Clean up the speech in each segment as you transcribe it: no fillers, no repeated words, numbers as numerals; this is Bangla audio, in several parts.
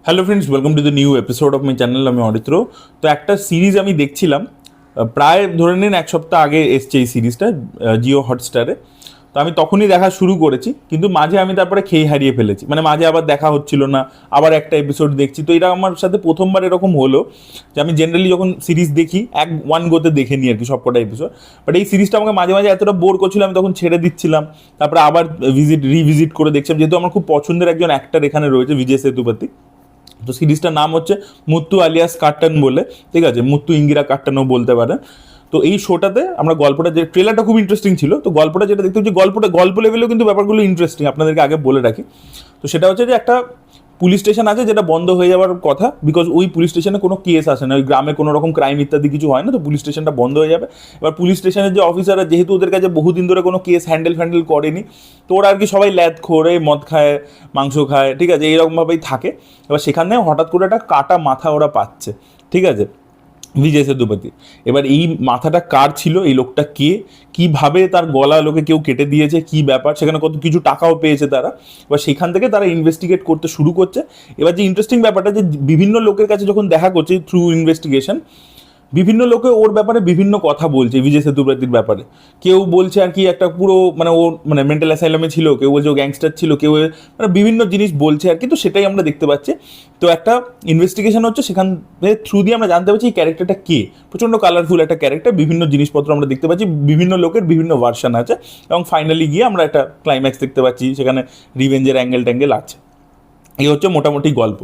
Hello friends, welcome to the new episode of my channel. আমি অরিত্র। তো একটা সিরিজ আমি দেখছিলাম, প্রায় ধরে নিন এক সপ্তাহ আগে এসছে এই সিরিজটা জিও হটস্টারে। তো আমি তখনই দেখা শুরু করেছি, কিন্তু মাঝে আমি তারপরে খেয়ে হারিয়ে ফেলেছি, মানে মাঝে আবার দেখা হচ্ছিল না, আবার একটা এপিসোড দেখছি। তো এটা আমার সাথে প্রথমবার এরকম হলো যে আমি জেনারেলি যখন সিরিজ দেখি ওয়ান গোতে দেখে নিই আর কি সবকটা এপিসোড। বাট এই সিরিজটা আমাকে মাঝে মাঝে এতটা বোর করছিল, আমি তখন ছেড়ে দিচ্ছিলাম, তারপরে আবার রিভিজিট করে দেখছিলাম, যেহেতু আমার খুব পছন্দের একজন অ্যাক্টর এখানে রয়েছে, বিজয় সেতুপতি। তো সিরিজটার নাম হচ্ছে মুত্তু আলিয়াস কাট্টান বলে, ঠিক আছে, মুত্তু ইঙ্গিরা কাট্টানও বলতে পারেন। তো এই শোটাতে আমরা গল্পটা, যে ট্রেলারটা খুব ইন্টারেস্টিং ছিল, তো গল্পটা যেটা দেখতে হচ্ছে, গল্প লেভেলেও কিন্তু ব্যাপারগুলো ইন্টারেস্টিং, আপনাদেরকে আগে বলে রাখি। তো সেটা হচ্ছে যে একটা পুলিশ স্টেশন আছে যেটা বন্ধ হয়ে যাওয়ার কথা, বিকজ ওই পুলিশ স্টেশনে কোনো কেস আসে না, ওই গ্রামে কোনো রকম ক্রাইম ইত্যাদি কিছু হয় না, তো পুলিশ স্টেশনটা বন্ধ হয়ে যাবে। এবার পুলিশ স্টেশনের যে অফিসাররা, যেহেতু ওদের কাছে বহুদিন ধরে কোনো কেস হ্যান্ডেল করেনি, তো ওরা আর কি সবাই ল্যাদ খোরে, মদ খায়, মাংস খায়, ঠিক আছে, এইরকমভাবেই থাকে। এবার সেখানে হঠাৎ করে একটা কাটা মাথা ওরা পাচ্ছে, ঠিক আছে, বিজয় সেতুপতি। এবার এই মাথাটা কার ছিল, এই লোকটা কে, কিভাবে তার গলা লোকে কেউ কেটে দিয়েছে, কি ব্যাপার, সেখানে কত কিছু টাকাও পেয়েছে তারা। এবার সেখান থেকে তারা ইনভেস্টিগেট করতে শুরু করছে। এবার যে ইন্টারেস্টিং ব্যাপারটা, যে বিভিন্ন লোকের কাছে যখন দেখা করছে থ্রু ইনভেস্টিগেশন, বিভিন্ন লোকে ওর ব্যাপারে বিভিন্ন কথা বলছে বিজয় সেতুপতির ব্যাপারে। কেউ বলছে আর কি একটা পুরো মানে ও মানে মেন্টাল অ্যাসাইলামে ছিল, কেউ বলছে ও গ্যাংস্টার ছিল, কেউ মানে বিভিন্ন জিনিস বলছে আর কি। তো সেটাই আমরা দেখতে পাচ্ছি। তো একটা ইনভেস্টিগেশন হচ্ছে, সেখান থ্রু দিয়ে আমরা জানতে পারছি এই ক্যারেক্টারটা কে। প্রচণ্ড কালারফুল একটা ক্যারেক্টার, বিভিন্ন জিনিসপত্র আমরা দেখতে পাচ্ছি, বিভিন্ন লোকের বিভিন্ন ভার্সন আছে, এবং ফাইনালি গিয়ে আমরা একটা ক্লাইম্যাক্স দেখতে পাচ্ছি, সেখানে রিভেঞ্জের অ্যাঙ্গেল আছে। এই হচ্ছে মোটামুটি গল্প।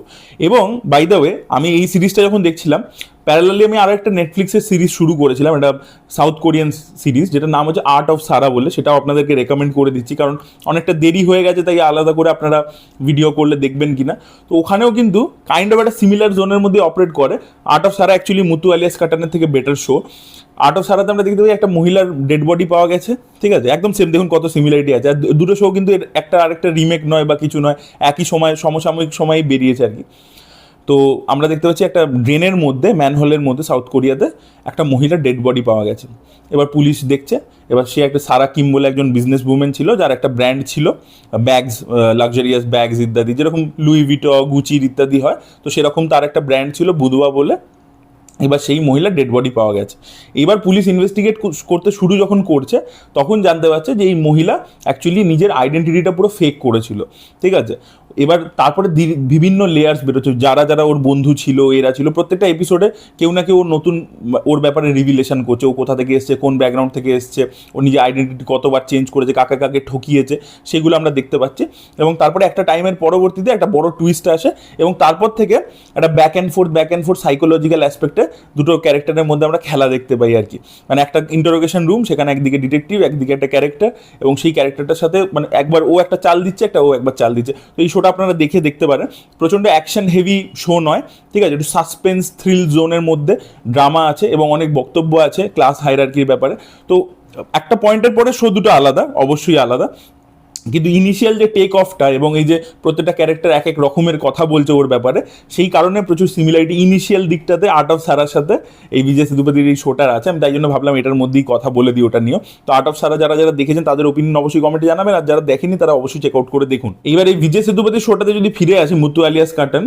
এবং বাই দ্য ওয়ে, আমি এই সিরিজটা যখন দেখছিলাম, প্যারালালি আমি আরও একটা নেটফ্লিক্সের সিরিজ শুরু করেছিলাম, এটা সাউথ কোরিয়ান সিরিজ, যেটার নাম হচ্ছে আর্ট অফ সারা বলে। সেটাও আপনাদেরকে রেকমেন্ড করে দিচ্ছি, কারণ অনেকটা দেরি হয়ে গেছে, তাই আলাদা করে আপনারা ভিডিও করলে দেখবেন কিনা। তো ওখানেও কিন্তু কাইন্ড অফ একটা সিমিলার জোনের মধ্যে অপারেট করে। আর্ট অফ সারা অ্যাকচুয়ালি মুতু আলিয়াস কাটানের থেকে বেটার শো। আর্ট অফ সারাতে আমরা দেখতে পাই একটা মহিলার ডেড বডি পাওয়া গেছে, ঠিক আছে, একদম সেম, দেখুন কত সিমিলারিটি আছে। আর দুটো শো কিন্তু একটা আরেকটা রিমেক নয় বা কিছু নয়, একই সময় সমসাময়িক সময়ে বেরিয়েছে আর কি। তো আমরা দেখতে পাচ্ছি একটা ড্রেনের মধ্যে, ম্যানহোলের মধ্যে সাউথ কোরিয়াতে একটা মহিলার ডেড বডি পাওয়া গেছে। এবার পুলিশ দেখছে। এবার সে একটা সারা কিম বলে একজন বিজনেস উমেন ছিল, যার একটা ব্র্যান্ড ছিল ব্যাগস, লাক্সারিয়াস ব্যাগস ইত্যাদি, যেরকম লুই ভিটো, গুচির ইত্যাদি হয়, তো সেরকম তার একটা ব্র্যান্ড ছিল বুধুয়া বলে। এবার সেই মহিলার ডেড বডি পাওয়া গেছে। এবার পুলিশ ইনভেস্টিগেট করতে শুরু যখন করছে, তখন জানতে পারছে যে এই মহিলা অ্যাকচুয়ালি নিজের আইডেন্টিটিটা পুরো ফেক করেছিল, ঠিক আছে। এবার তারপরে বিভিন্ন লেয়ার্স বেরোচ্ছে, যারা যারা ওর বন্ধু ছিল, এরা ছিল, প্রত্যেকটা এপিসোডে কেউ না কেউ ওর নতুন ওর ব্যাপারে রিভিলেশন করছে, ও কোথা থেকে এসছে, কোন ব্যাকগ্রাউন্ড থেকে এসছে, ও নিজের আইডেন্টিটি কতবার চেঞ্জ করেছে, কাকে কাকে ঠকিয়েছে, সেগুলো আমরা দেখতে পাচ্ছি। এবং তারপরে একটা টাইমের পরবর্তীতে একটা বড় টুইস্ট আসে, এবং তারপর থেকে একটা ব্যাক অ্যান্ড ফোর্থ সাইকোলজিক্যাল অ্যাসপেক্টে দুটো ক্যারেক্টারের মধ্যে আমরা খেলা দেখতে পাই আর কি। মানে একটা ইন্টারোগেশন রুম, সেখানে একদিকে ডিটেকটিভ, একদিকে একটা ক্যারেক্টার, এবং সেই ক্যারেক্টারটার সাথে মানে একবার ও একটা চাল দিচ্ছে, ও একবার চাল দিচ্ছে। তো এই শোটা আপনারা দেখতে পারেন। প্রচণ্ড অ্যাকশন হেভি শো নয়, ঠিক আছে, একটু সাসপেন্স থ্রিল জোনের মধ্যে ড্রামা আছে, এবং অনেক বক্তব্য আছে ক্লাস হায়ারার্কির ব্যাপারে। তো একটা পয়েন্টের পরে শো দুটো আলাদা, অবশ্যই আলাদা, কিন্তু ইনিশিয়াল যে টেক অফটা, এবং এই যে প্রত্যেকটা ক্যারেক্টার এক এক রকমের কথা বলছে ওর ব্যাপারে, সেই কারণে প্রচুর সিমিলারিটি ইনিশিয়াল দিকটাতে আর্ট অফ সারার সাথে এই বিজয় সেতুপতির এই শোটার আছে। আমি তাই জন্য ভাবলাম এটার মধ্যেই কথা বলে দিই ওটা নিয়েও। তো আর্ট অফ সারা যারা যারা দেখেছেন তাদের ওপিনিয়ন অবশ্যই কমেন্টে জানাবেন, আর যারা দেখেনি তারা অবশ্যই চেক আউট করে দেখুন। এইবার এই বিজয় সেতুপতির শোটাতে যদি ফিরে আসি, মুত্তু আলিয়াস কাটন,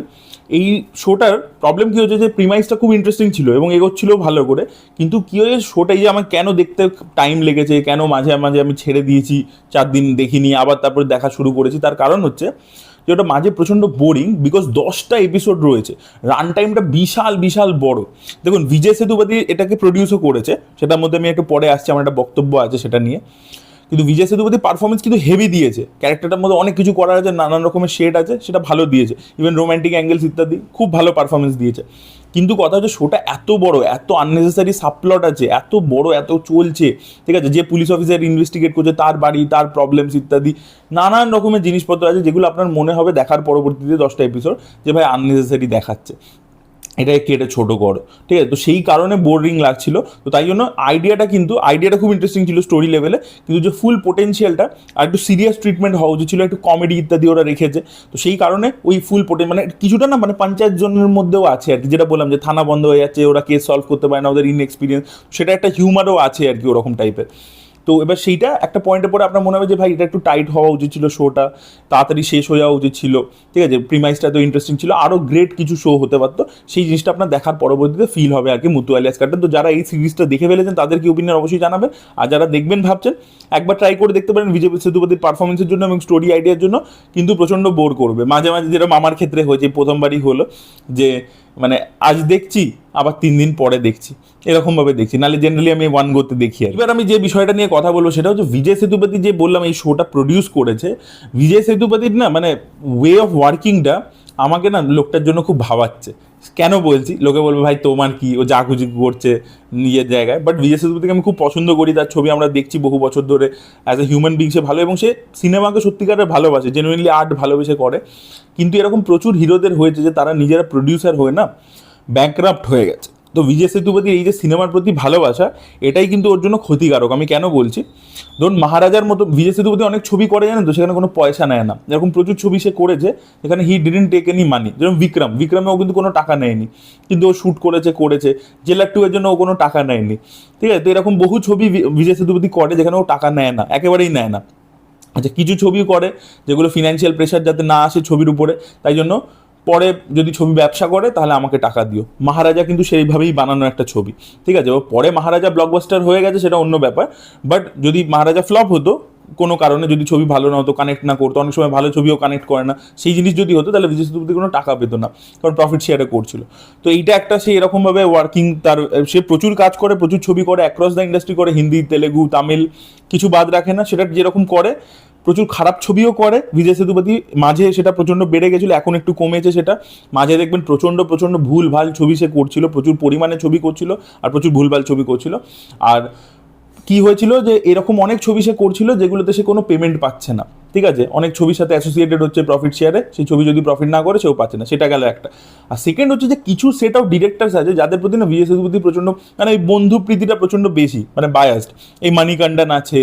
এই শোটার প্রবলেম কী হচ্ছে, যে প্রিমাইসটা খুব ইন্টারেস্টিং ছিল এবং এগোচ্ছিল ভালো করে, কিন্তু কী হয়েছে শোটাই যে আমার কেন দেখতে টাইম লেগেছে, কেন মাঝে মাঝে আমি ছেড়ে দিয়েছি, 4 দিন দেখিনি, আবার তারপরে দেখা শুরু করেছি, তার কারণ হচ্ছে যে ওটা মাঝে প্রচণ্ড বোরিং, বিকজ 10টা এপিসোড রয়েছে, রান টাইমটা বিশাল বিশাল বড়। দেখুন বিজয় সেতুপতি এটাকে প্রডিউসও করেছে, সেটার মধ্যে আমি একটু পরে আসছি, আমার একটা বক্তব্য আছে সেটা নিয়ে। কিন্তু বিজয় সেতুপতি পারফরমেন্স কিন্তু হেভি দিয়েছে, ক্যারেক্টারটার মধ্যে অনেক কিছু করার আছে, নানান রকমের শেড আছে, সেটা ভালো দিয়েছে, ইভেন রোম্যান্টিক অ্যাঙ্গেলস ইত্যাদি খুব ভালো পারফরমেন্স দিয়েছে। কিন্তু কথা হচ্ছে শোটা এত বড়, এত আননেসেসারি সাবপ্লট আছে, এত বড়, এত চলছে, ঠিক আছে, যে পুলিশ অফিসার ইনভেস্টিগেট করছে, তার বাড়ি, তার প্রবলেমস ইত্যাদি নানান রকমের জিনিসপত্র আছে, যেগুলো আপনার মনে হবে দেখার পরবর্তীতে 10টা এপিসোড যে ভাই আননেসেসারি দেখাচ্ছে, এটাকে কেটে ছোটো করো, ঠিক আছে। তো সেই কারণে বোরিং লাগছিল। তো তাই জন্য আইডিয়াটা খুব ইন্টারেস্টিং ছিল স্টোরি লেভেলে, কিন্তু যে ফুল পোটেনশিয়ালটা আর একটু সিরিয়াস ট্রিটমেন্ট হওয়া উচিত ছিল, একটু কমেডি ইত্যাদি ওরা রেখেছে। তো সেই কারণে ওই ফুল মানে কিছুটা না, মানে পঞ্চায়েত জনের মধ্যেও আছে আর কি, যেটা বললাম যে থানা বন্ধ হয়ে যাচ্ছে, ওরা কেস সলভ করতে পারে না, ওদের ইনএক্সপিরিয়েন্স, সেটা একটা হিউমারও আছে আর কি, ওরকম টাইপের। তো এবার সেইটা একটা পয়েন্টের পরে আপনার মনে হবে যে ভাই এটা একটু টাইট হওয়া উচিত ছিল, শোটা তাড়াতাড়ি শেষ হয়ে যাওয়া উচিত ছিল, ঠিক আছে, প্রিমাইসটা তো ইন্টারেস্টিং ছিল, আরও গ্রেট কিছু শো হতে পারতো, সেই জিনিসটা আপনার দেখার পরবর্তীতে ফিল হবে আর কি মুতুয়ালিয়াস কার্টেন। তো যারা এই সিরিজটা দেখে ফেলেছেন তাদের কি ওপিনিয়ন অবশ্যই জানাবেন, আর যারা দেখবেন ভাবছেন একবার ট্রাই করে দেখতে পারেন বিজয় সেতুপতির পারফরমেন্সের জন্য এবং স্টোরি আইডিয়ার জন্য, কিন্তু প্রচণ্ড বোর করবে মাঝে মাঝে, যেরকম আমার ক্ষেত্রে হয়েছে প্রথমবারই হলো যে মানে আজ দেখছি আবার 3 দিন পরে দেখছি, এরকমভাবে দেখছি, নাহলে জেনারেলি আমি ওয়ান গোতে দেখি। আর এবার আমি যে বিষয়টা নিয়ে কথা বলবো সেটা হচ্ছে বিজয় সেতুপতি যে বললাম এই শোটা প্রডিউস করেছে, বিজয় সেতুপতির না মানে ওয়ে অফ ওয়ার্কিংটা আমাকে না লোকটার জন্য খুব ভাবাচ্ছে। কেন বলছি, লোকে বলবে ভাই তোমার কি, ও যা খুশি করছে নিজের জায়গায়, বাট বিজয় সেতুপতিকে আমি খুব পছন্দ করি, তার ছবি আমরা দেখছি বহু বছর ধরে, অ্যাজ এ হিউম্যান বিং সে ভালো, এবং সে সিনেমাকে সত্যিকারের ভালোবাসে, জেনুইনলি আর্ট ভালোবেসে করে। কিন্তু এরকম প্রচুর হিরোদের হয়েছে যে তারা নিজেরা প্রডিউসার হয়ে না ব্যাংকরাপ্ট হয়ে গেছে। তো বিজয় সেতুপতির এই যে সিনেমার প্রতি ভালোবাসা, এটাই কিন্তু ওর জন্য ক্ষতিকারক। আমি কেন বলছি, ধরুন মহারাজার মতো বিজয় সেতুপতি অনেক ছবি করে জানেন তো, সেখানে কোনো পয়সা নেয় না, এরকম প্রচুর ছবি সে করেছে যেখানে he didn't take any money. যেরকম বিক্রমেও কিন্তু কোনো টাকা নেয়নি, কিন্তু ও শ্যুট করেছে জেলার 2 এর জন্য ও কোনো টাকা নেয়নি, ঠিক আছে। তো এরকম বহু ছবি বিজয় সেতুপতি করে যেখানে ও টাকা নেয় না, একেবারেই নেয় না। আচ্ছা, কিছু ছবি করে যেগুলো ফিনান্সিয়াল প্রেশার যাতে না আসে ছবির উপরে, তাই জন্য পরে যদি ছবি ব্যবসা করে তাহলে আমাকে টাকা দিও। মহারাজা কিন্তু সেইভাবেই বানানো একটা ছবি, ঠিক আছে। পরে মহারাজা ব্লকবাস্টার হয়ে গেছে সেটা অন্য ব্যাপার, বাট যদি মহারাজা ফ্লপ হতো কোনো কারণে, যদি ছবি ভালো না হতো, কানেক্ট না করতো, অনেক সময় ভালো ছবিও কানেক্ট করে না, সেই জিনিস যদি হতো তাহলে বিজয় সেতুপতি কোনো টাকা পেতো না, কারণ প্রফিট শেয়ারে করছিল। তো এইটা একটা সে এরকমভাবে ওয়ার্কিং, তার সে প্রচুর কাজ করে, প্রচুর ছবি করে, অ্যাক্রস দ্য ইন্ডাস্ট্রি করে, হিন্দি তেলেগু তামিল কিছু বাদ রাখে না, সেটা যেরকম করে প্রচুর খারাপ ছবিও করে বিজয় সেতুপতি। মাঝে সেটা প্রচণ্ড বেড়ে গেছিলো, এখন একটু কমেছে সেটা। মাঝে দেখবেন প্রচণ্ড ভুল ভাল ছবি সে করছিল, প্রচুর পরিমাণে ছবি করছিল আর প্রচুর ভুলভাল ছবি করছিল। আর কি হয়েছিল যে এরকম অনেক ছবি সে করছিল যেগুলোতে সে কোনো পেমেন্ট পাচ্ছে না, ঠিক আছে, অনেক ছবির সাথে অ্যাসোসিয়েটেড হচ্ছে প্রফিট শেয়ারে, সেই ছবি যদি প্রফিট না করে সেও পাচ্ছে না, সেটা গেল একটা। আর সেকেন্ড হচ্ছে যে কিছু সেট অফ ডিরেক্টরস আছে যাদের প্রতি না বিজয় সেতুপতি প্রচণ্ড মানে এই বন্ধু প্রীতিটা প্রচণ্ড বেশি, মানে বায়াসড। এই মানিকান্ডন আছে,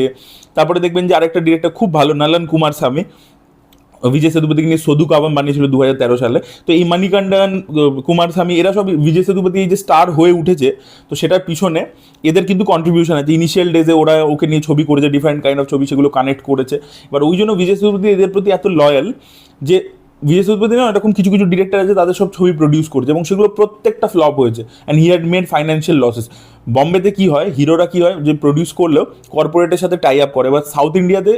তারপরে দেখবেন যে আরেকটা ডিরেক্টর খুব ভালো, নলন কুমার স্বামী, বিজয় সেতুপতিকে নিয়ে সদু কাবাম বানিয়েছিল 2013 সালে। তো এই মানিকান্ডন, কুমার স্বামী, এরা সব বিজয় সেতুপতি এই যে স্টার হয়ে উঠেছে, তো সেটার পিছনে এদের কিন্তু কন্ট্রিবিউশন আছে। ইনিশিয়াল ডেজে ওরা ওকে নিয়ে ছবি করেছে, ডিফারেন্ট কাইন্ড অফ ছবি, সেগুলো কানেক্ট করেছে। এবার ওই জন্য বিজয় সেতুপতি এদের প্রতি এত লয়াল যে বিজয় সেতুপতি না এরকম কিছু কিছু ডিরেক্টর আছে তাদের সব ছবি প্রডিউস করছে এবং সেগুলো প্রত্যেকটা ফ্লপ হয়েছে, and he had made financial losses. বম্বেতে কি হয়, হিরোরা কি হয় যে প্রডিউস করলেও কর্পোরেটের সাথে টাই আপ করে, বা সাউথ ইন্ডিয়াতে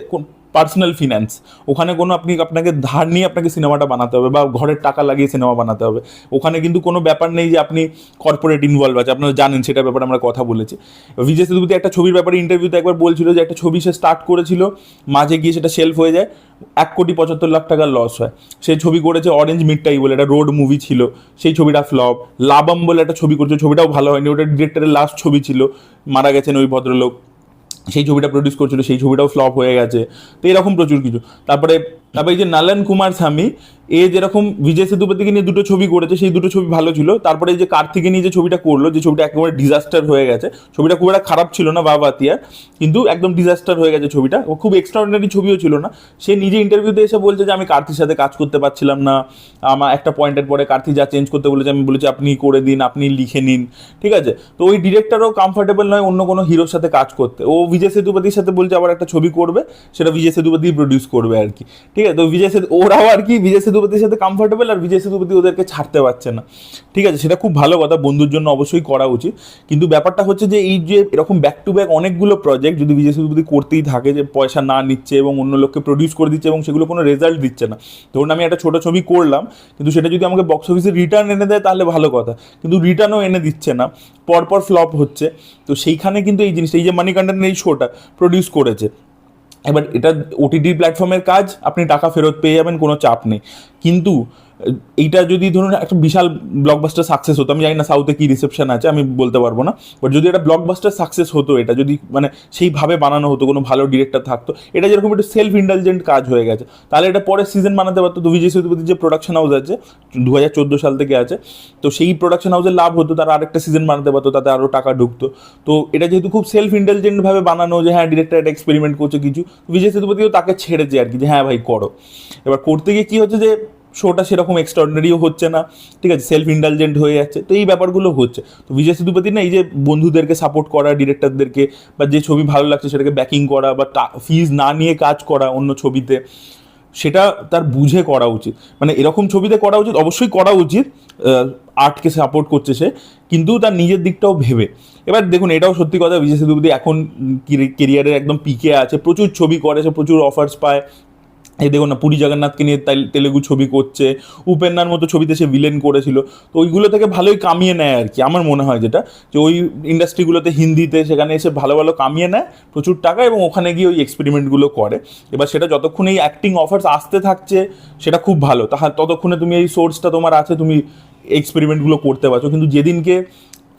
পার্সোনাল ফিন্যান্স, ওখানে কোনো আপনাকে ধার নিয়ে আপনাকে সিনেমাটা বানাতে হবে বা ঘরের টাকা লাগিয়ে সিনেমা বানাতে হবে। ওখানে কিন্তু কোনো ব্যাপার নেই যে আপনি কর্পোরেট ইনভলভ আছে, আপনারা জানেন সেটার ব্যাপারে আমরা কথা বলেছি। বিজয় সেতুপতি একটা ছবির ব্যাপারে ইন্টারভিউতে একবার বলছিল যে একটা ছবি সে স্টার্ট করেছিল, মাঝে গিয়ে সেটা শেলফ হয়ে যায়, 1,75,00,000 টাকার লস হয়। সেই ছবি করেছে অরেঞ্জ মিডটাই বলে, একটা রোড মুভি ছিল, সেই ছবিটা ফ্লপ। লাবম বলে একটা ছবি করেছে, ছবিটাও ভালো হয়নি, ওটা ডিরেক্টরের লাস্ট ছবি ছিল, মারা গেছেন ওই ভদ্রলোক, সেই ছবিটা প্রডিউস করছিল, সেই ছবিটাও ফ্লপ হয়ে গেছে। তো এরকম প্রচুর কিছু। তারপরে এই যে নলন কুমার স্বামী, এ যেরকম বিজয় সেতুপতিকে নিয়ে 2টো ছবি করেছে, সেই 2টো ছবি ভালো ছিল। তারপরে এই যে কার্তিকে নিয়ে যে ছবিটা করলো, যে ছবিটা একেবারে ডিজাস্টার হয়ে গেছে, ছবিটা খুব একটা খারাপ ছিল না বাবাতিয়ার, কিন্তু একদম ডিজাস্টার হয়ে গেছে ছবিটা, ও খুব এক্সট্রাঅর্ডিনারি ছবিও ছিল না। সে নিজে ইন্টারভিউতে এসে বলছে যে আমি কার্তির সাথে কাজ করতে পারছিলাম না, আমার একটা পয়েন্টের পরে কার্তি যা চেঞ্জ করতে বলেছে আমি বলেছি আপনি করে দিন, আপনি লিখে নিন, ঠিক আছে। তো ওই ডিরেক্টরও কমফর্টেবল নয় অন্য কোনো হিরোর সাথে কাজ করতে। ও বিজয় সেতুপতির সাথে বলছে আবার একটা ছবি করবে, সেটা বিজয় সেতুপতি প্রডিউস করবে আর কি, ঠিক আছে। তো ওরাও আর কি বিজয় সেতুপতির সাথে কমফর্টেবল, আর বিজয় সেতুপতি ওদেরকে ছাড়তে পারছে না, ঠিক আছে। সেটা খুব ভালো কথা, বন্ধুর জন্য অবশ্যই করা উচিত। কিন্তু ব্যাপারটা হচ্ছে যে এই যে এরকম ব্যাক টু ব্যাক অনেকগুলো প্রজেক্ট যদি বিজয় সেতুপতি করতেই থাকে, যে পয়সা না নিচ্ছে এবং অন্য লোককে প্রডিউস করে দিচ্ছে এবং সেগুলো কোনো রেজাল্ট দিচ্ছে না। ধরুন আমি একটা ছোটো ছবি করলাম, কিন্তু সেটা যদি আমাকে বক্স অফিসে রিটার্ন এনে দেয় তাহলে ভালো কথা, কিন্তু রিটার্নও এনে দিচ্ছে না, পরপর ফ্লপ হচ্ছে। তো সেইখানে কিন্তু এই জিনিসটা, এই যে মানিকান্ডন এই শোটা প্রডিউস করেছে, এবার এটা ওটিটি প্ল্যাটফর্মের কাজ, আপনি টাকা ফেরত পেয়ে যাবেন, কোনো চাপ নেই। কিন্তু এইটা যদি ধরুন একটা বিশাল ব্লকবাস্টার সাকসেস হতো, আমি জানি না সাউথে কী রিসেপশন আছে আমি বলতে পারবো না, বাট যদি এটা ব্লকবাস্টার সাকসেস হতো, এটা যদি মানে সেইভাবে বানানো হতো, কোনো ভালো ডিরেক্টর থাকতো, এটা যেরকম একটু সেলফ ইন্ডালজেন্ট কাজ হয়ে গেছে, তাহলে এটা পরের সিজন বানাতে পারতো। তো বিজয় সেতুপতির যে প্রোডাকশন হাউস আছে 2014 সাল থেকে আছে, তো সেই প্রোডাকশন হাউসের লাভ হতো, তারা আরেকটা সিজন বানাতে পারতো, তাতে আরও টাকা ঢুকতো। তো এটা যেহেতু খুব সেলফ ইন্ডালজেন্টভাবে বানানো, যে হ্যাঁ ডিরেক্টর একটা এক্সপেরিমেন্ট করছে কিছু, বিজয় সেতুপতিও তাকে ছেড়েছে আর কি, যে হ্যাঁ ভাই করো। এবার করতে গিয়ে কী হচ্ছে যে শোটা সেরকম এক্সট্রাঅর্ডিনারিও হচ্ছে না, ঠিক আছে, সেলফ ইন্ডালজেন্ট হয়ে যাচ্ছে। তো এই ব্যাপারগুলো হচ্ছে। তো বিজয় সেতুপতি না এই যে বন্ধুদেরকে সাপোর্ট করা, ডিরেক্টরদেরকে, বা যে ছবি ভালো লাগছে সেটাকে ব্যাকিং করা, বা ফিজ না নিয়ে কাজ করা অন্য ছবিতে, সেটা তার বুঝে করা উচিত। মানে এরকম ছবিতে করা উচিত, অবশ্যই করা উচিত, আর্টকে সাপোর্ট করছে সে, কিন্তু তার নিজের দিকটাও ভেবে। এবার দেখুন, এটাও সত্যি কথা, বিজয় সেতুপতি এখন কেরিয়ারের একদম পিকে আছে, প্রচুর ছবি করে, সে প্রচুর অফার্স পায়। এই দেখুন না, পুরী জগন্নাথকে নিয়ে তেলেগু ছবি করছে, উপেন্নার মতো ছবিতে সে ভিলেন করেছিল। তো ওইগুলো থেকে ভালোই কামিয়ে নেয় আর কি, আমার মনে হয় যেটা, যে ওই ইন্ডাস্ট্রিগুলোতে হিন্দিতে সেখানে এসে ভালো ভালো কামিয়ে নেয় প্রচুর টাকা, এবং ওখানে গিয়ে ওই এক্সপেরিমেন্টগুলো করে। এবার সেটা যতক্ষণ এই অ্যাক্টিং অফার্স আসতে থাকছে সেটা খুব ভালো, ততক্ষণে তুমি এই সোর্সটা তোমার আছে, তুমি এক্সপেরিমেন্টগুলো করতে পারছো। কিন্তু যেদিনকে,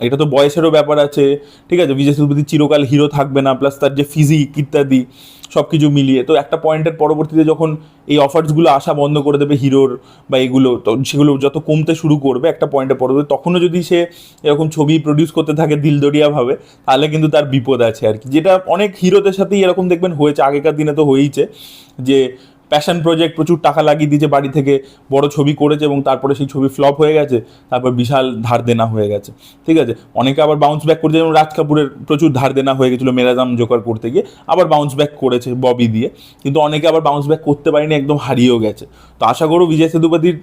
এটা তো বয়সেরও ব্যাপার আছে, ঠিক আছে, বিজয় সেতুপতি চিরকাল হিরো থাকবে না, প্লাস তার যে ফিজিক ইত্যাদি সব কিছু মিলিয়ে, তো একটা পয়েন্টের পরবর্তীতে যখন এই অফার্সগুলো আসা বন্ধ করে দেবে হিরোর বা এগুলো, তো সেগুলো যত কমতে শুরু করবে একটা পয়েন্টের পরবর্তী, তখনও যদি সে এরকম ছবি প্রডিউস করতে থাকে দিলদরিয়াভাবে, তাহলে কিন্তু তার বিপদ আছে আর কি। যেটা অনেক হিরোদের সাথেই এরকম দেখবেন হয়েছে, আগেকার দিনে তো হয়েইছে, যে প্যাশন প্রজেক্ট, প্রচুর টাকা লাগিয়ে দিয়েছে বাড়ি থেকে, বড় ছবি করেছে, এবং তারপরে সেই ছবি ফ্লপ হয়ে গেছে, তারপর বিশাল ধার দেনা হয়ে গেছে, ঠিক আছে। অনেকে আবার বাউন্স ব্যাক করেছে, যেমন রাজ কাপুরের প্রচুর ধার দেনা হয়ে গেছিলো মেরাজাম জোকার করতে গিয়ে, আবার বাউন্স ব্যাক করেছে ববি দিয়ে। কিন্তু অনেকে আবার বাউন্স ব্যাক করতে পারেনি, একদম হারিয়েও গেছে। তো আশা করো বিজয় সেতুপতির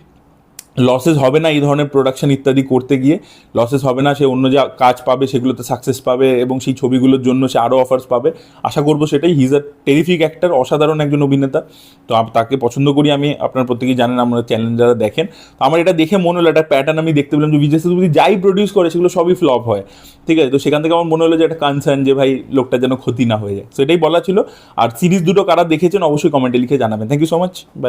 লসেস হবে না এই ধরনের প্রোডাকশন ইত্যাদি করতে গিয়ে, লসেস হবে না, সে অন্য যা কাজ পাবে সেগুলোতে সাকসেস পাবে, এবং সেই ছবিগুলোর জন্য সে আরও অফার্স পাবে, আশা করবো সেটাই। He is a terrific actor, অসাধারণ একজন অভিনেতা। তো তাকে পছন্দ করি আমি, আপনার প্রত্যেকেই জানেন, আমরা চ্যানেল যারা দেখেন। তো আমার এটা দেখে মনে হলো, একটা প্যাটার্ন আমি দেখতে পেলাম, যে বিজয় সেতুপতি যাই প্রডিউস করে সেগুলো সবই ফ্লপ হয়, ঠিক আছে। তো সেখান থেকে আমার মনে হলো যে একটা কনসার্ন, যে ভাই লোকটা যেন ক্ষতি না হয়ে যায়। তো এটাই বলা ছিল। আর সিরিজ দুটো কারা দেখেছেন অবশ্যই কমেন্টে লিখে জানাবেন। Thank you so much, by.